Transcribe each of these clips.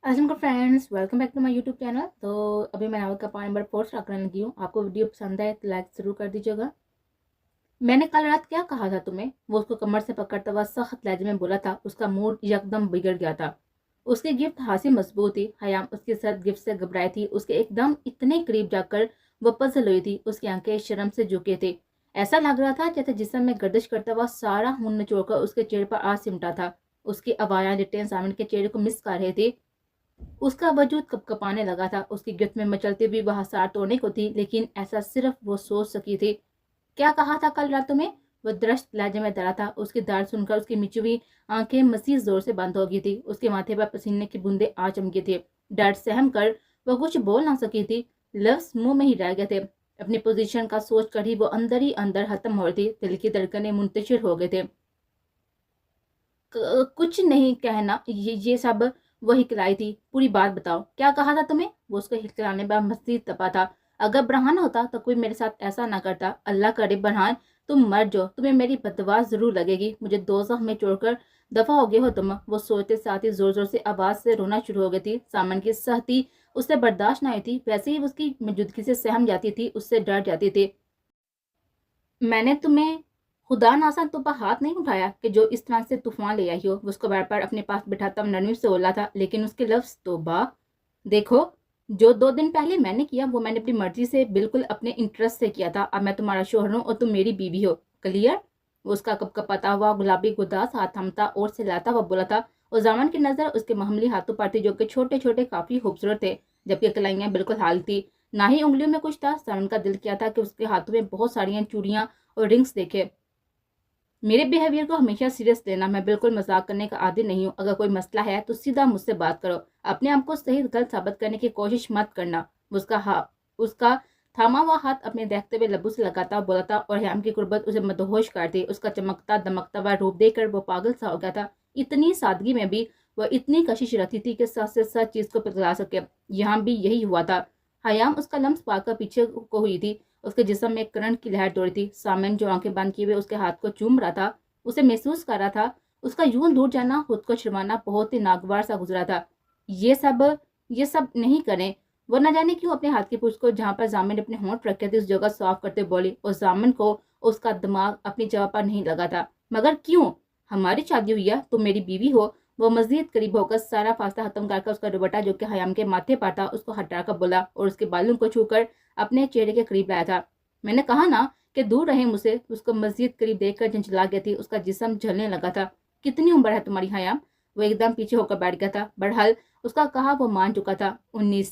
अस्सलाम friends, welcome back to my YouTube channel. तो अभी मैं नावल का पार्ट नंबर 4 स्टार्ट करने लगी हूँ। आपको वीडियो पसंद आए तो लाइक ज़रूर कर दीजिएगा। मैंने कल रात क्या कहा था तुम्हें, वो उसको कमर से पकड़ता हुआ सख्त लहजे में बोला था। उसका मूड एकदम बिगड़ गया था। उसकी गिफ्ट हाथी मजबूत थी। हयाम उसके साथ गिफ्ट से घबराई थी। उसके एकदम इतने करीब जाकर वो पजल हुई थी। उसकी आंखें शर्म से झुके थे। ऐसा लग रहा था जैसे जिस्म में गर्दिश करता हुआ सारा खून निचोड़कर उसके चेहरे पर आ सिमटा था। उसकी अवायां लिट्टे सामने के चेहरे को मिस कर रहे थे। उसका वजूद कपकपाने लगा था। उसकी गिरफ्त में मचलती हुई वह सार तोड़ने को थी, लेकिन ऐसा सिर्फ वो सोच सकी थी। क्या कहा था कल रात में? वो दृष्ट लहजे में डरा था। उसकी दाद सुनकर उसकी मिची हुई आंखें मजीद जोर से बंद हो गई थी। उसके माथे पर पसीने की बूंदे आ चमकी थे। डर सहम कर वो कुछ बोल ना सकी थी। लफ्ज मुंह में ही रह गए थे। अपनी पोजीशन का सोच कर ही अंदर खत्म हो रही थी। दिल की धड़कनें मुंतशिर हो गए थे। कुछ नहीं कहना, ये सब वो हिकलाई थी। पूरी बात बताओ, क्या कहा था तुम्हें? वो उसको हिकलाने पर मजीद तपा था। अगर ब्रहान होता तो कोई मेरे साथ ऐसा ना करता। अल्लाह करे ब्रहान तुम मर जाओ, तुम्हें मेरी बदवा जरूर लगेगी। मुझे दोज़ख में छोड़कर दफा हो गए हो तुम। वो सोचते साथ ही जोर जोर से आवाज से रोना शुरू हो गई थी। सामान की सहती उससे बर्दाश्त ना हुई थी। वैसे ही उसकी मौजूदगी से सहम जाती थी, उससे डर जाती थी। मैंने तुम्हें खुदा नासा तो पर हाथ नहीं उठाया कि जो इस तरह से तूफान ले आई हो। वो उसको बार बार अपने पास बिठाता नरमी से बोला था, लेकिन उसके लफ्ज तौबा। देखो, जो 2 दिन पहले मैंने किया वो मैंने अपनी मर्जी से, बिल्कुल अपने इंटरेस्ट से किया था। अब मैं तुम्हारा शोहर हूँ और तुम मेरी बीवी हो। क्लियर? वो उसका कपकपाता हुआ गुलाबी गुदास हाथ थमता और सहलाता हुआ बोला था। और जामन की नजर उसके मामूली हाथों पर थी, जो कि छोटे छोटे काफी खूबसूरत थे, जबकि कलाइयां बिल्कुल हाल थी। ना ही उंगलियों में कुछ था। जामन का दिल किया था कि उसके हाथों में बहुत सारी चूड़ियां और रिंग्स देखे। मेरे बिहेवियर को हमेशा सीरियस लेना। मैं बिल्कुल मजाक करने का आदी नहीं हूँ। अगर कोई मसला है तो सीधा मुझसे बात करो। अपने आप को सही गलत साबित करने की कोशिश मत करना। उसका थामा हुआ हाथ अपने देखते हुए लबू से लगाता बोला था, और हयाम की कुर्बत उसे मदहोश करती। उसका चमकता दमकता हुआ रूप देखकर वो पागल सा हो गया था। इतनी सादगी में भी वह इतनी कशिश रहती थी कि सच से सच चीज को पिघला सके। यहाँ भी यही हुआ था। हयाम उसका लम्स पाकर पीछे को हुई थी। उसके जिस्म में करंट की लहर दौड़ी थी। सामन जो आंखें बंद किए हुए उसके हाथ को चूम रहा था, उसे महसूस कर रहा था। उसका यूं दूर जाना, खुद को शर्माना बहुत ही नागवार सा गुजरा था। ये सब ये सब नहीं करें। वो न जाने क्यों अपने हाथ की पूंछ को जहां पर जामिन ने अपने होंठ रखे थे उस जगह साफ करते बोली, और जामिन को उसका दिमाग अपनी जगह पर नहीं लगा था। मगर क्यों? हमारी शादी हुई है, तुम मेरी बीवी हो। वो मजीद करीब होकर सारा फासला खत्म करके उसका दुपट्टा जो कि हयाम के माथे पर था उसको हटाकर बोला, और उसके बालों को छूकर अपने चेहरे के करीब लाया था। मैंने कहा ना कि दूर रहे मुझसे। उसको मस्जिद करीब देखकर झंझला गया थी। उसका जिस्म जलने लगा था। कितनी उम्र है तुम्हारी हयाम? वो एकदम पीछे होकर बैठ गया था। बहरहाल उसका कहा वो मान चुका था। 19।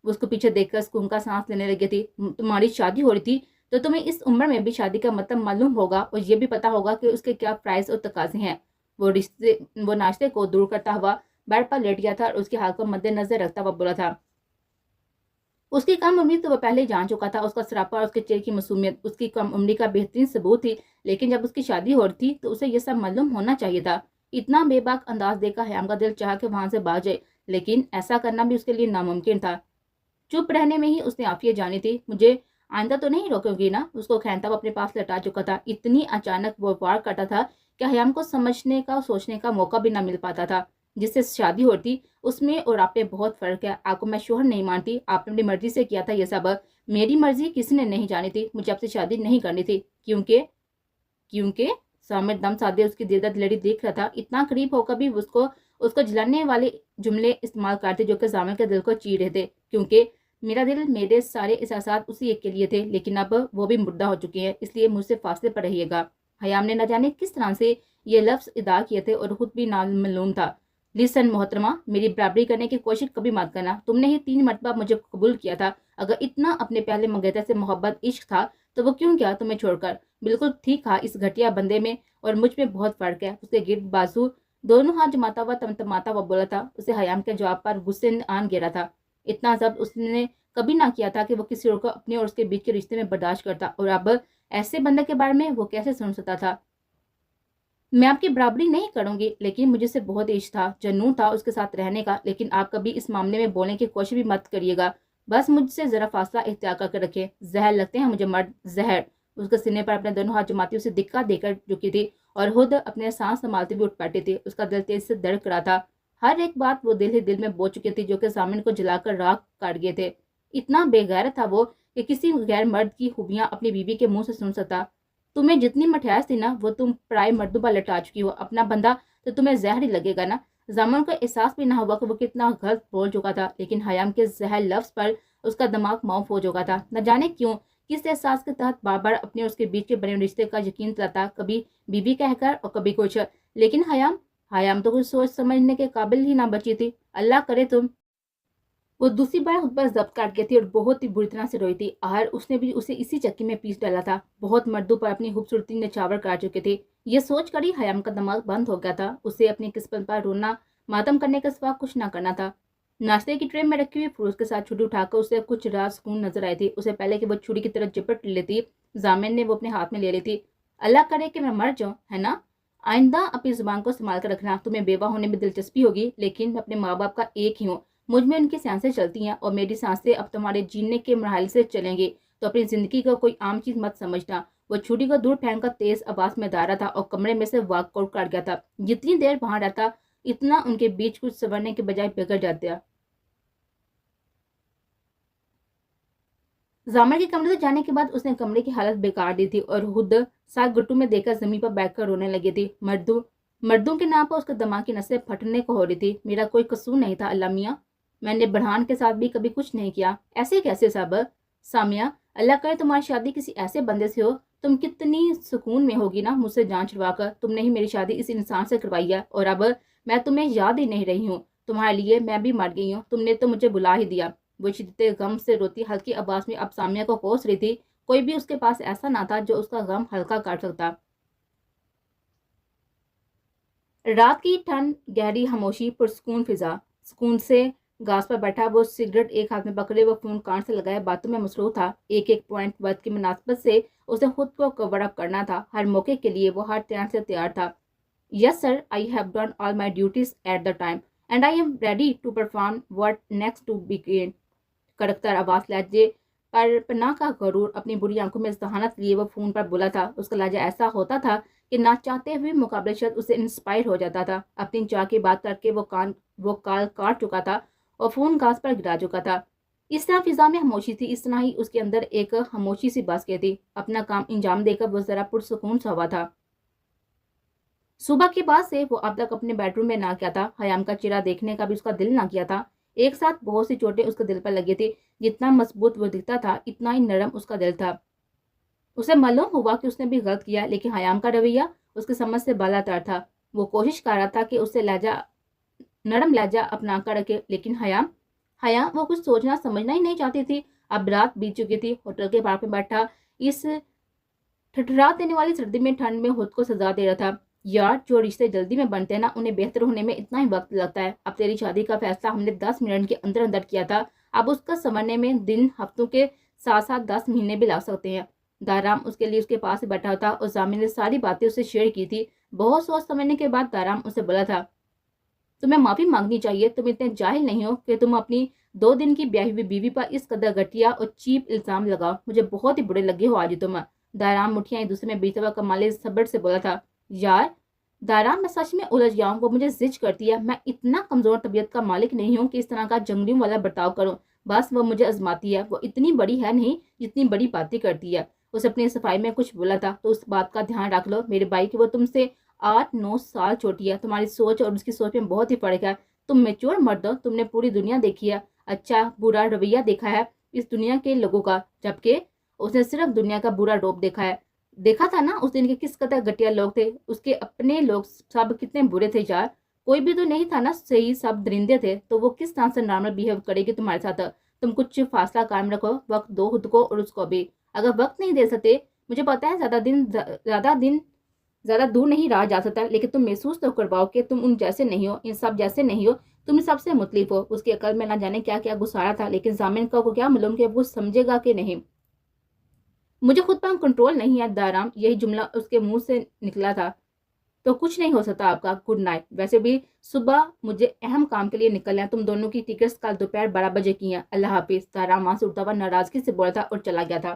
उसको पीछे देखकर सुकून का सांस लेने लगी थी। तुम्हारी शादी हो रही थी तो तुम्हें इस उम्र में भी शादी का मतलब मालूम होगा, और ये भी पता होगा कि उसके क्या प्राइस और तकाजे हैं। वो नाश्ते को दूर करता हुआ बेड पर लेट गया था और उसके हाल को मद्देनजर रखता हुआ बोला था। उसकी कम उम्र तो वह पहले ही जान चुका था। उसका सरापा और उसके चेहरे की मासूमियत उसकी कम उम्र का बेहतरीन सबूत थी। लेकिन जब उसकी शादी हो रही थी तो उसे यह सब मालूम होना चाहिए था। इतना बेबाक अंदाज देखकर हयाम का दिल चाह के वहां से भाग जाए, लेकिन ऐसा करना भी उसके लिए नामुमकिन था। चुप रहने में ही उसने आफियत जानी थी। मुझे आइंदा तो नहीं रोकोगी ना? उसको खैंता वो अपने पास लटा चुका था। इतनी अचानक वो वार करता था कि हयाम को समझने का सोचने का मौका भी ना मिल पाता था। जिससे शादी होती उसमें और आप में बहुत फर्क है। आपको मैं शोहर नहीं मानती। आपने अपनी मर्जी से किया था ये सब। मेरी मर्जी किसी ने नहीं जानी थी। मुझे आपसे शादी नहीं करनी थी। क्योंकि सामने दम साधे उसकी दिलदर लड़ी देख रहा था। इतना करीब होकर भी उसको उसको जलाने वाले जुमले इस्तेमाल करते जो कि जामिल के दिल को चीर रहे थे। क्योंकि मेरा दिल, मेरे सारे एहसास उसी एक के लिए थे, लेकिन अब वो भी मुर्दा हो चुके हैं, इसलिए मुझसे फासले पर रहिएगा। हयाम ने न जाने किस तरह से ये लफ्ज अदा किए थे और खुद भी नामालूम था। लिसन मोहतरमा, मेरी बराबरी करने की कोशिश कभी मत करना। तुमने ही 3 मरतबा मुझे कबूल किया था। अगर इतना अपने पहले मंगेतर से मोहब्बत इश्क था तो वो क्यों गया तुम्हें छोड़कर? बिल्कुल ठीक था इस घटिया बंदे में और मुझ में बहुत फर्क है। उसके गिर्द बाजू दोनों हाथ जमाता हुआ तमतमाता हुआ बोला था। उसे हयाम के जवाब पर गुस्से ने आन गिरा था। इतना जब्त उसने कभी ना किया था कि वो किसी और को अपने और उसके बीच के रिश्ते में बर्दाश्त करता, और अब ऐसे बंदे के बारे में वो कैसे सुन सकता था? मैं आपकी बराबरी नहीं करूंगी, लेकिन मुझे से बहुत इश्क था, जनून था उसके साथ रहने का। लेकिन आप कभी इस मामले में बोलने की कोशिश भी मत करिएगा। बस मुझसे जरा फासला इख्तियार करके रखे। जहर लगते हैं मुझे मर्द, जहर। उसके सीने पर अपने दोनों हाथ जमाती उसे दिक्का देकर चुकी थी और खुद अपने सांस संभालते भी उठ बैठी थी। उसका दिल तेज से धड़क रहा था। ہر ایک بات وہ دل ہی دل میں بو چکی تھی جو کہ ضامن کو جلا کر راکھ کاٹ گئے تھے. اتنا بے غیرت تھا وہ کہ کسی غیر مرد کی خوبیاں اپنی بیوی کے منہ سے سن سکتا. تمہیں جتنی مٹھیاس تھی نا وہ تم پرائے مردوں پر لٹا چکی ہو. اپنا بندہ تو تمہیں زہر ہی لگے گا نا. ضامن کو احساس بھی نہ ہوا کہ وہ کتنا غلط بول چکا تھا، لیکن حیام کے زہر لفظ پر اس کا دماغ معاف ہو چکا تھا. نہ جانے کیوں کس احساس کے تحت بار بار اپنے اس کے بیچ کے بنے رشتے کا یقین دلاتا، کبھی بیوی کہہ کر اور کبھی کچھ. لیکن حیام تو کچھ سوچ سمجھنے کے قابل ہی نہ بچی تھی. اللہ کرے تم. وہ دوسری بار خود پر ضبط کاٹ گئی تھی اور بہت ہی بری طرح سے روئی تھی. آہر اس نے بھی اسے اسی چکی میں پیس ڈالا تھا. بہت مردوں پر اپنی خوبصورتی نچاور کاٹ چکی تھی. یہ سوچ کر ہی حیام کا دماغ بند ہو گیا تھا. اسے اپنی قسمت پر رونا ماتم کرنے کے سوا کچھ نہ کرنا تھا. ناشتے کی ٹرے میں رکھی ہوئی فروز کے ساتھ چھری اٹھا کر اسے کچھ راز سکون نظر آئی تھی. اسے پہلے کہ وہ چھری کی طرف جپٹ لیتی، ضامن نے وہ اپنے ہاتھ میں لے لی تھی. اللہ کرے کہ میں مر جاؤں، ہے نا. آئندہ اپنی زبان کو سنبھال کر رکھنا. تمہیں بیوہ ہونے میں دلچسپی ہوگی، لیکن میں اپنے ماں باپ کا ایک ہی ہوں. مجھ میں ان کی سانسیں چلتی ہیں اور میری سانسیں اب تمہارے جینے کے مراحل سے چلیں گی. تو اپنی زندگی کو کوئی عام چیز مت سمجھنا. وہ چھری کو دور پھینک کر تیز آواز میں دارا تھا اور کمرے میں سے واک آؤٹ کر گیا تھا. جتنی دیر وہاں رہتا اتنا ان کے بیچ کچھ سنورنے کے بجائے بگڑ جاتا. ضامن کے کمرے سے جانے کے بعد اس نے کمرے کی حالت بیکار دی تھی اور خود ساتھ گٹو میں دیکھ کر زمین پر بیٹھ کر رونے لگی تھی. مردوں کے نام پر اس کے دماغ کی نسیں پھٹنے کو ہو رہی تھی. میرا کوئی قصور نہیں تھا اللہ میاں. میں نے برہان کے ساتھ بھی کبھی کچھ نہیں کیا. ایسے کیسے صاحب؟ سامیہ، اللہ کرے تمہاری شادی کسی ایسے بندے سے ہو. تم کتنی سکون میں ہوگی نا مجھ سے جان چھڑوا کر. تم نے ہی میری شادی اس انسان سے کروائی ہے اور اب میں تمہیں یاد ہی نہیں رہی ہوں. تمہارے لیے میں بھی مر گئی ہوں. تم نے تو مجھے بلا ہی دیا. وہ شدت غم سے روتی ہلکی آواز میں اب سامیہ کو کوس رہی تھی. کوئی بھی اس کے پاس ایسا نہ تھا جو اس کا غم ہلکا کر سکتا. رات کی ٹھنڈ، گہری خاموشی، پرسکون فضا. سکون سے گاس پر بیٹھا وہ سگریٹ ایک ہاتھ میں پکڑے وہ فون کان سے لگائے باتوں میں مصروف تھا. ایک پوائنٹ وقت کی مناسبت سے اسے خود کو کور اپ کرنا تھا. ہر موقع کے لیے وہ ہر طرح سے تیار تھا. Yes sir, I have done all my duties at the time and I am ready to perform what next to begin. کڑکتر آواز لہجے پر پناہ کا غرور اپنی بری آنکھوں میں ذہانت لیے وہ فون پر بولا تھا. اس کا لہجہ ایسا ہوتا تھا کہ نہ چاہتے ہوئے مقابلہ شد اسے انسپائر ہو جاتا تھا. اپنی چاہ کی بات کر کے وہ کال کاٹ چکا تھا اور فون گاس پر گرا چکا تھا. اس طرح فضا میں خاموشی تھی. اس طرح ہی اس کے اندر ایک خاموشی سی بس گئی تھی. اپنا کام انجام دے کر وہ ذرا پرسکون سا ہوا تھا. صبح کے بعد سے وہ اب تک اپنے بیڈ روم میں نہ کیا تھا. حیام کا چہرہ دیکھنے کا بھی اس کا دل نہ کیا تھا. ایک ساتھ بہت سی چوٹیں اس کے دل پر لگی تھی. جتنا مضبوط وہ دکھتا تھا اتنا ہی نرم اس کا دل تھا. اسے معلوم ہوا کہ اس نے بھی غلط کیا، لیکن حیام کا رویہ اس کی سمجھ سے بالا تر تھا. وہ کوشش کر رہا تھا کہ اسے نرم لہجہ اپنا کر رکھے، لیکن حیام وہ کچھ سوچنا سمجھنا ہی نہیں چاہتی تھی. اب رات بیت چکی تھی. ہوٹل کے پارک میں بیٹھا اس ٹھٹھرا دینے والی سردی میں ٹھنڈ میں خود کو سزا دے رہا تھا. یار، جو رشتے جلدی میں بنتے ہیں نا انہیں بہتر ہونے میں اتنا ہی وقت لگتا ہے. اب تیری شادی کا فیصلہ ہم نے 10 منٹ کے اندر اندر کیا تھا. اب اس کا سنورنے میں دن ہفتوں کے ساتھ ساتھ 10 مہینے بھی لگ سکتے ہیں. دارام اس کے لیے اس کے پاس بیٹھا ہوتا اور ضامن نے ساری باتیں اسے شیئر کی تھی. بہت سوچ سمجھنے کے بعد دارام اسے بولا تھا، تمہیں معافی مانگنی چاہیے. تم اتنے جاہل نہیں ہو کہ تم اپنی 2 دن کی بیاہی ہوئی بیوی پر اس قدر گھٹیا اور چیپ الزام لگاؤ. مجھے بہت ہی برے لگے ہو آج تم. دارام مٹھیاں ایک دوسرے میں بیتے ہوا کمالے صبر سے بولا تھا. یار دارام، میں سچ میں الجھ گیا ہوں. وہ مجھے زج کرتی ہے. میں اتنا کمزور طبیعت کا مالک نہیں ہوں کہ اس طرح کا جنگلیوں والا برتاؤ کروں. بس وہ مجھے آزماتی ہے. وہ اتنی بڑی ہے نہیں جتنی بڑی باتیں کرتی ہے. اسے اپنی صفائی میں کچھ بولا تھا. تو اس بات کا دھیان رکھ لو میرے بھائی کہ وہ تم سے 8-9 سال چھوٹی ہے. تمہاری سوچ اور اس کی سوچ میں بہت ہی فرق ہے. تم میچور مرد ہو. تم نے پوری دنیا دیکھی ہے. اچھا برا رویہ دیکھا ہے اس دنیا کے لوگوں کا، جبکہ اس نے صرف دنیا کا برا روپ دیکھا تھا نا. اس دن کے کس قدر گھٹیا لوگ تھے. اس کے اپنے لوگ سب کتنے برے تھے یار. کوئی بھی تو نہیں تھا نا صحیح، سب درندے تھے. تو وہ کس طرح سے نارمل بیہیو کرے گی تمہارے ساتھ. تم کچھ فاصلہ قائم رکھو. وقت دو خود کو اور اس کو بھی. اگر وقت نہیں دے سکتے، مجھے پتا ہے زیادہ دور نہیں رہا جا سکتا، لیکن تم محسوس تو کرواؤ کہ تم ان جیسے نہیں ہو، ان سب جیسے نہیں ہو. تم سب سے مختلف ہو. اس کی عقل میں نہ جانے کیا کیا گسارا تھا، لیکن ضامن کو کیا معلوم کہ وہ سمجھے گا کہ نہیں. مجھے خود پر کنٹرول نہیں ہے دارام. یہی جملہ اس کے منہ سے نکلا تھا. تو کچھ نہیں ہو سکتا آپ کا. Good night. ویسے بھی صبح مجھے اہم کام کے لیے نکلنا ہے. تم دونوں کی ٹکٹس کل دوپہر 12 بجے کی ہیں. اللہ حافظ. دارام وہاں سے اٹھتا ہوا ناراضگی سے بولا تھا اور چلا گیا تھا.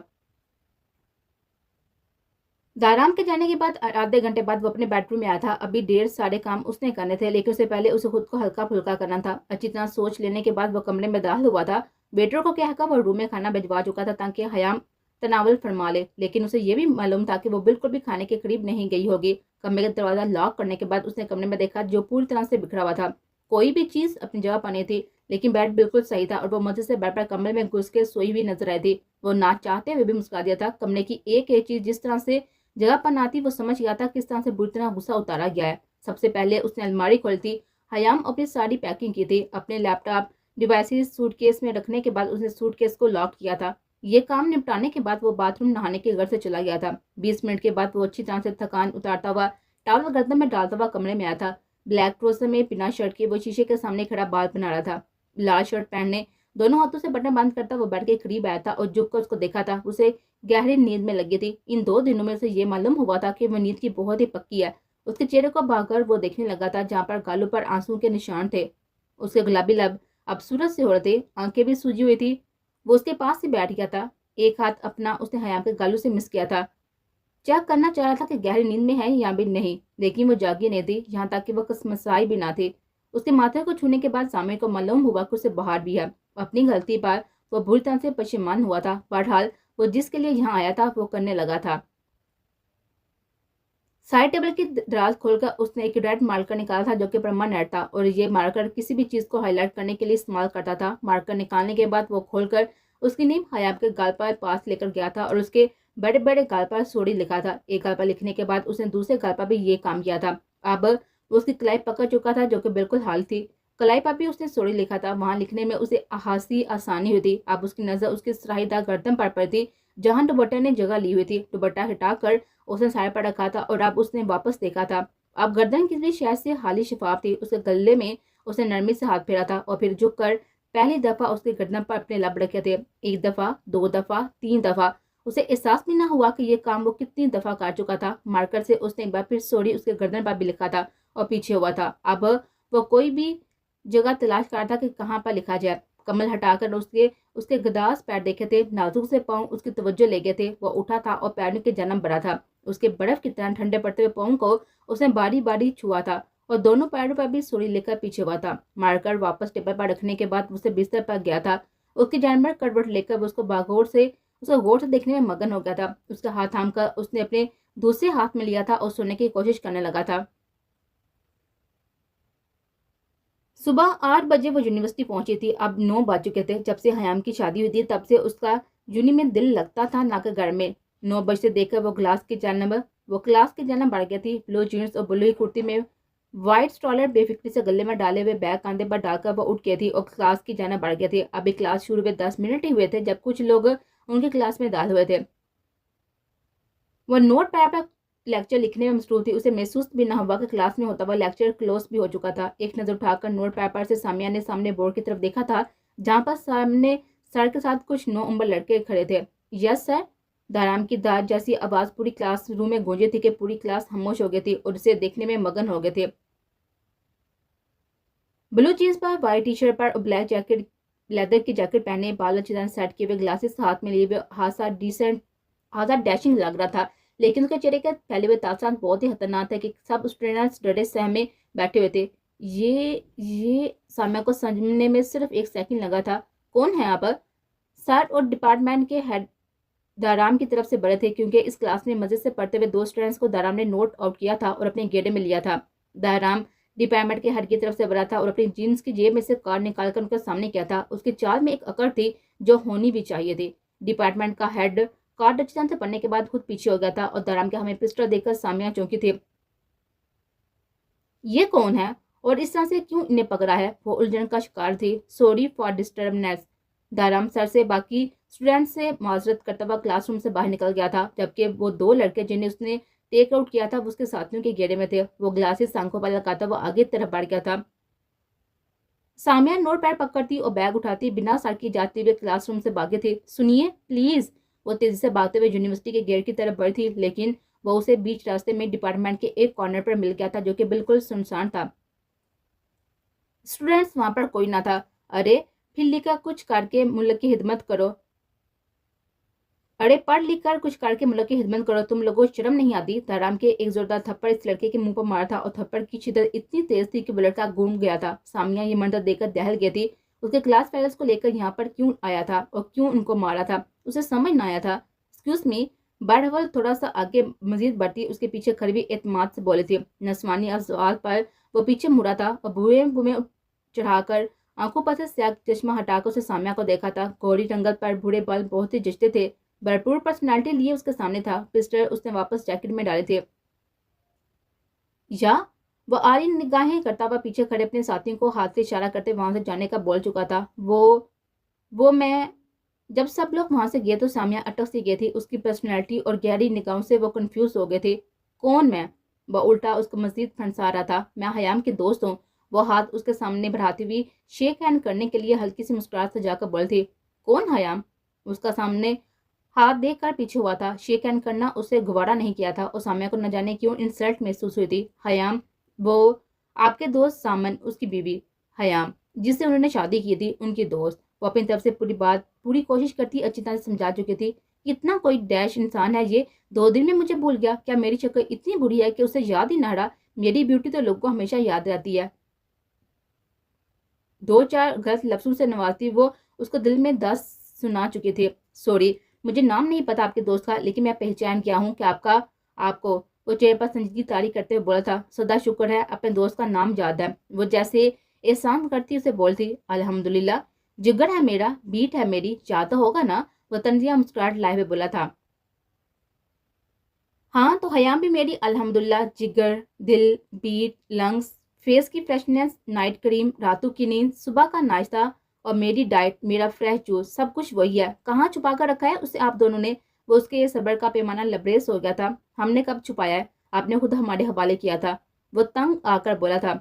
दाराम के जाने के बाद आधे घंटे बाद वो अपने बेडरूम में आया था। अभी ढेर सारे काम उसने करने थे, लेकिन उससे पहले उसे खुद को हल्का फुल्का करना था। अच्छी तरह सोच लेने के बाद वो कमरे में दाखिल हुआ था। वेटर को कहकर वो रूम में खाना भिजवा चुका था ताकि हयाम तनावल फरमा ले, लेकिन उसे ये भी मालूम था कि वो बिल्कुल भी खाने के करीब नहीं गई होगी। कमरे का दरवाजा लॉक करने के बाद उसने कमरे में देखा जो पूरी तरह से बिखरा हुआ था। कोई भी चीज अपनी जगह पर नहीं थी, लेकिन बेड बिल्कुल सही था और वो मजे से बेड पर कमरे में घुस के सोई हुई नजर आई थी। वो ना चाहते हुए भी मुस्कुरा दिया था। कमरे की एक एक चीज जिस तरह से जगह पर ना थी, वो समझ गया था किस तरह से बुरी तरह गुस्सा उतारा गया है। सबसे पहले उसने अलमारी खोली थी। हयाम अपनी सारी पैकिंग की थी। अपने लैपटॉप डिवाइसेस सूटकेस में रखने के बाद उसने सूटकेस को लॉक किया था। ये काम निपटाने के बाद वो बाथरूम नहाने के घर से चला गया था। 20 मिनट के बाद वो अच्छी तरह से थकान उतारता हुआ टॉवल गर्दन में डालता हुआ कमरे में आया था। ब्लैक ट्राउजर में बिना शर्ट के वो शीशे के सामने खड़ा बाल बना रहा था। लाल शर्ट पहनने दोनों हाथों से बटन बंद करता वो बेड के करीब आया था और झुक कर उसको देखा था। उसे गहरी नींद में लगी थी। इन 2 दिनों में से ये मालूम हुआ था कि वो नींद की बहुत ही पक्की है। उसके चेहरे को भागकर वो देखने लगा था जहाँ पर गालों पर आंसू के निशान थे। उसके गुलाबी लब अब सूरज से हो रहे थे, आंखें भी सूजी हुई थी। वो उसके पास से बैठ गया था। एक हाथ अपना उसने हयाम के गालों से मिस किया था। चेक करना चाह रहा था कि गहरी नींद में है या भी नहीं, लेकिन वो जागी नहीं थी, यहाँ तक कि वो कसमसाई भी ना थी। उसके माथे को छूने के बाद सामने को मालूम हुआ कि उसे बाहर भी है। अपनी गलती पर वो बुरी तरह से परेशान हुआ था। बहरहाल वो जिसके लिए यहाँ आया था वो करने लगा था। साइड टेबल की दराज खोलकर उसने एक रेड मार्कर निकाला था जो कि परमानेंट था, और ये मार्कर किसी भी चीज को हाईलाइट करने के लिए इस्तेमाल करता था। मार्कर निकालने के बाद वो खोलकर उसकी नीम हयाम के गाल पर पास लेकर गया था और उसके बड़े बड़े गाल पर सोडी लिखा था। एक गाल पर लिखने के बाद उसने दूसरे गाल पर भी ये काम किया था। अब वो उसकी कलाई पकड़ चुका था जो कि बिल्कुल हाल थी। कलाई पर भी उसने सोडी लिखा था। वहां लिखने में उसे खासी आसानी हुई थी। अब उसकी नजर उसकी सराहीदार गर्दन पर पड़ी थी जहां दुपट्टे ने जगह ली हुई थी। दुपट्टा हटाकर उसने साइड पर रखा था और अब उसने वापस देखा था। अब गर्दन किसी शायद से हाली शिफाफ थी। उसके गले में उसने नरमी से हाथ फेरा था और फिर झुककर पहली दफा उसके गर्दन पर अपने लब रखे थे। 1 दफा, 2 दफा, 3 दफा। उसे एहसास भी ना हुआ कि ये काम वो कितनी दफा कर चुका था। मार्कर से उसने एक बार फिर सॉरी उसके गर्दन पर भी लिखा था और पीछे हुआ था। अब वो कोई भी जगह तलाश कर रहा था कि कहाँ पर लिखा जाए। कमल हटाकर उसके उसके गदास पैर देखे थे। नाजुक से पाँव उसकी तवज्जो ले गए थे। वो उठा था और पैरों के जन्म भरा था। उसके बर्फ की तरह ठंडे पड़ते हुए पाँव को उसने बारी बारी छुआ था और दोनों पैरों पर भी सुरी लेकर पीछे हुआ था। मारकर वापस टेबल पर रखने के बाद उसे बिस्तर पर गया था। उसकी जानवर करवट लेकर उसको उसको गौर से देखने में मगन हो गया था। उसका हाथ थाम कर उसने अपने दूसरे हाथ में लिया था और सोने की कोशिश करने लगा था। सुबह 8 बजे वो यूनिवर्सिटी पहुंची थी। अब 9 बज चुके थे। जब से हयाम की शादी हुई थी तब से उसका यूनि में दिल लगता था ना कि घर में। 9 बजे देखकर वो क्लास की जानब बढ़ गई थी। ब्लू जीन्स और ब्लू कुर्ती में व्हाइट स्टॉलर बेफिक्री से गले में डाले हुए बैग कंधे पर डालकर वो उठ गई थी और क्लास की जानब बढ़ गई थी। अभी क्लास शुरू हुए 10 मिनट ही हुए थे जब कुछ लोग उनकी क्लास में दाखिल हुए थे। वो नोट पैड पर लेक्चर लिखने में मसरूफ थी। उसे महसूस भी ना हुआ कि क्लास में होता हुआ लेक्चर क्लोज भी हो चुका था। एक नजर उठाकर नोट पैड पर से सामिया ने सामने बोर्ड की तरफ देखा था जहां पर सामने सर के साथ कुछ 9 उम्र लड़के खड़े थे। Yes sir. दाराम की दाद जैसी आवाज पूरी क्लास रूम में गूंजी थी कि पूरी क्लास खामोश हो गई थी और उसे देखने में मगन हो गए थे। ब्लू जींस पर, व्हाइट टी शर्ट पर और ब्लैक जैकेट, लेदर की जैकेट पहने, बाल अच्छी तरह सेट किए हुए, ग्लासेस हाथ में लिए हुए, हाथा डैशिंग लग रहा था। लेकिन उसके चेहरे के फैले हुए तासुरात बहुत ही खतरनाक थे कि सब स्टूडेंट्स डरे सहमे बैठे हुए थे। ये साम्या को समझने में सिर्फ 1 सेकंड लगा था। कौन है आप? सर और डिपार्टमेंट के हेड दाराम की तरफ से बड़े थे, क्योंकि इस क्लास में मजे से पढ़ते हुए 2 स्टूडेंट्स को दाराम ने नोट आउट किया था और अपने गेड़े में लिया था। दाराम डिपार्टमेंट के हेड की तरफ से बड़ा था और अपनी जीन्स की जेब में से कार्ड निकालकर उनके सामने किया था। उसकी चाल में एक अकड़ थी जो होनी भी चाहिए थी। डिपार्टमेंट का हेड कार्ड अच्छी तरह से पढ़ने के बाद खुद पीछे हो गया था और दाराम के हमें पिस्टल देखकर सामिया चौंकी थी। ये कौन है और इस तरह से क्यों इन्हें पकड़ा है? वो उलझन का शिकार थी। Sorry for disturbance. दाराम सर से बाकी स्टूडेंट से माजरत करता हुआ क्लासरूम से बाहर निकल गया था, जबकि वो 2 लड़के जिन्हें उसने टेक आउट किया था वो उसके साथियों के घेरे में थे। वो ग्लासेस आंखों पर लगाता हुआ आगे तरफ बढ़ गया था। सामिया नोट पैड पकड़ती और बैग उठाती बिना सर की जाती हुए क्लासरूम से भागे थे। सुनिए प्लीज। वो तेजी से भागते हुए यूनिवर्सिटी के गेट की तरफ बढ़ी थी, लेकिन वो उसे बीच रास्ते में डिपार्टमेंट के एक कॉर्नर पर मिल गया था जो कि बिल्कुल सुनसान था। स्टूडेंट्स वहां पर कोई ना था। अरे फिर लिखा कुछ करके मुल्क की हिदमत करो। अरे पढ़ लिख कर कुछ करके मुल्क की खिदमत करो, तुम लोगों को शर्म नहीं आती? तहराम के एक जोरदार थप्पड़ इस लड़के के मुंह पर मारा था और थप्पड़ की शिद्दत इतनी तेज थी कि वो लड़का घूम गया था। सामिया ये मंजर देखकर दहल गई थी। उसके क्लास फेलोज को लेकर यहाँ पर क्यों आया था और क्यों उनको मारा था, उसे समझ ना आया था। एक्सक्यूज मी, बहरहाल थोड़ा सा आगे मजीद बढ़ती उसके पीछे खड़ी हुई एतमाद से बोली थी। नस्वानी सवाल पर वो पीछे मुड़ा था और भूए भूमे चढ़ाकर आंखों पर से स्याह चश्मा हटाकर उसे सामिया को देखा था। गोरी रंगत पर बूढ़े बाल बहुत ही जचते थे। भरपूर पर्सनालिटी लिए उसके सामने था। पिस्टल उसने वापस जैकेट में डाले थे। या वो आरी निगाहें करता हुआ पीछे खड़े अपने साथियों को हाथ से इशारा करते वहां से जाने का बोल चुका था। वो मैं जब सब लोग वहां से गए तो सामिया अटक सी गई थी। उसकी पर्सनैलिटी और गहरी निगाहों से वो कंफ्यूज हो गए थे। कौन मैं? वह उल्टा उसको मजीद फंसा रहा था। मैं हयाम की दोस्त हूँ। वो हाथ उसके सामने बढ़ाती हुई शेक हैंड करने के लिए हल्की सी मुस्कुराहट से जाकर बोली थी। कौन हयाम? उसका सामने हाथ देख कर पीछे हुआ था। शेक हैंड करना उसे गुवारा नहीं किया था और सामिया को न जाने क्यों इंसल्ट महसूस हुई थी। हयाम, वो आपके दोस्त सामन, उसकी बीवी हयाम, जिससे उन्होंने शादी की थी, उनकी दोस्त। वो अपनी तरफ से पूरी कोशिश करती अच्छी तरह से समझा चुकी थी। इतना कोई डैश इंसान है ये, 2 दिन में मुझे भूल गया? क्या मेरी शक्ल इतनी बुरी है कि उसे याद ही ना रहा? मेरी ब्यूटी तो लोगों को हमेशा याद रहती है। 2-4 गलत लफ्जों से नवाजती वो उसको दिल में 10 सुना चुकी थी। सॉरी, मुझे नाम नहीं पता आपके दोस्त का, लेकिन मैं पहचान गया हूँ कि आपको वो चेहरे पर संजीदगी तारी करते हुए बोला था। सदा शुक्र है अपने दोस्त का नाम याद है। वो जैसे एहसान करती उसे बोलती, अल्हम्दुलिल्लाह, जिगर है मेरा, बीट है मेरी, याद तो होगा ना? वो तंजिया मुस्कुराहट लाए हुए बोला था। हाँ तो हयाम भी मेरी, अल्हम्दुलिल्लाह, जिगर, दिल, बीट, लंग्स, फेस की फ्रेशनेस, नाइट क्रीम, रातों की नींद, सुबह का नाश्ता और मेरी डाइट, मेरा फ्रेश जूस, सब कुछ वही है। कहाँ छुपा कर रखा है उसे आप दोनों ने? वो उसके ये सब्र का पैमाना लबरेज हो गया था। हमने कब छुपाया है? आपने खुद हमारे हवाले किया था। वो तंग आकर बोला था।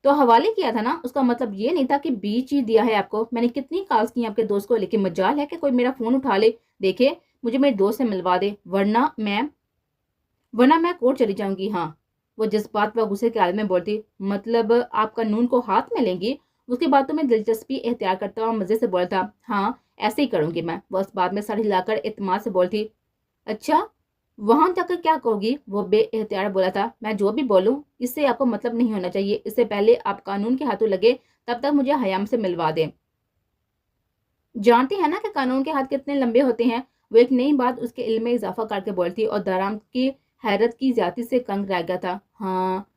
तो हवाले किया था ना, उसका मतलब ये नहीं था कि बीच ही दिया है आपको। मैंने कितनी कॉल्स की आपके दोस्त को, लेकिन मजाल है कि कोई मेरा फोन उठा ले, देखे मुझे मेरे दोस्त से मिलवा दे, वरना मैं कोर्ट चली जाऊंगी। हाँ, वो जज्बात व गुस्से के आलम में बोलती। मतलब आप कानून को हाथ में लेंगी? उसकी बातों में दिलचस्पी एहतियार करता हुआ मजे से बोलता। हाँ, ऐसे ही करूंगी मैं। वो इस बात में सर हिलाकर एतमाद से बोलती। अच्छा, वहां जाकर क्या कहोगी? वो बेएहतियात बोला था। मैं जो भी बोलूं इससे आपको मतलब नहीं होना चाहिए। इससे पहले आप कानून के हाथों लगे तब तक मुझे हयाम से मिलवा दें। जानती है ना कि कानून के हाथ कितने लंबे होते हैं? वो एक नई बात उसके इल्म में इजाफा करके बोलती और दराम की हैरत की ज्यादा से कंग रह गया था। हाँ,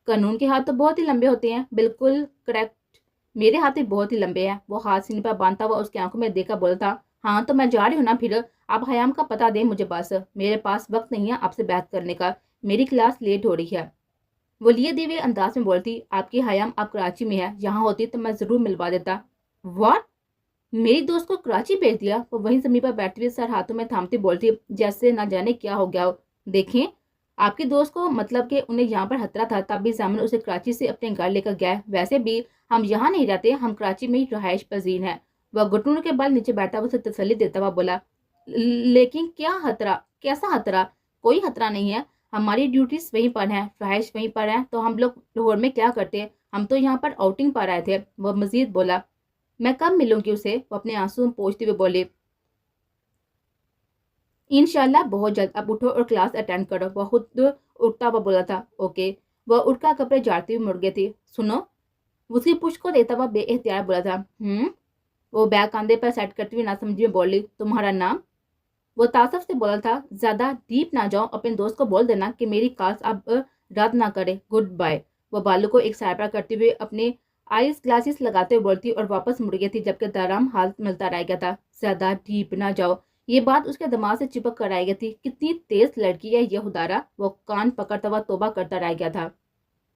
कानून के हाथ तो बहुत ही लंबे होते हैं, बिल्कुल करेक्ट। मेरे हाथ भी बहुत ही लंबे हैं। वो हाथ सीने पर बांधता हुआ उसकी आंखों में देखा बोलता। हाँ तो मैं जा रही हूँ ना फिर। आप हयाम का पता दें मुझे, बस मेरे पास वक्त नहीं है आपसे बात करने का। मेरी क्लास लेट हो रही है। वो लिए दिए अंदाज में बोलती। आपकी हयाम आप कराची में है, यहाँ होती तो मैं जरूर मिलवा देता। वाट? मेरी दोस्त को कराची भेज दिया? वो वहीं जमीन पर बैठती हुई सर हाथों में थामती बोलती, जैसे ना जाने क्या हो गया हो। देखें, आपकी दोस्त को मतलब कि उन्हें यहाँ पर खतरा था, तब भी सामने उसे कराची से अपने घर लेकर गया। वैसे भी हम यहाँ नहीं रहते, हम कराची में ही रहायश पजीर हैं। वह घुटनों के बल नीचे बैठा उसे तसल्ली देता हुआ बोला। लेकिन क्या खतरा? कैसा खतरा? कोई खतरा नहीं है। हमारी ड्यूटीज वहीं पर है, रहायश वहीं पर है, तो हम लोग लाहौर में क्या करते? हम तो यहाँ पर आउटिंग पर आए थे। वह मजीद बोला। मैं कब मिलूंगी उसे? वो अपने आंसू पोंछते हुए बोले। इंशाल्लाह बहुत जल्द। अब उठो और क्लास अटेंड करो। वह खुद उठता हुआ बोला था। ओके। वह उठकर कपड़े झाड़ती हुई मुड़ गई थी। सुनो, उसकी पुश को देता हुआ बेएहतियात बोला था। वो बैग कंधे पर सेट करती हुई ना समझी में बोली। तुम्हारा नाम? वो तासफ से बोला था। ज्यादा डीप ना जाओ, अपने दोस्त को बोल देना कि मेरी क्लास अब रद्द ना करे। Good bye. वो बालू को एक साइड पर करते हुए अपने आइस ग्लासेस लगाते हुए बोलती और वापस मुड़ गई थी, जबकि दराम हाल मिलता रह गया था। ज्यादा डीप ना जाओ, ये बात उसके दिमाग से चिपक कर आई गई थी। कितनी तेज लड़की है ये हुदारा। वो कान पकड़ता हुआ तौबा करता रह गया था।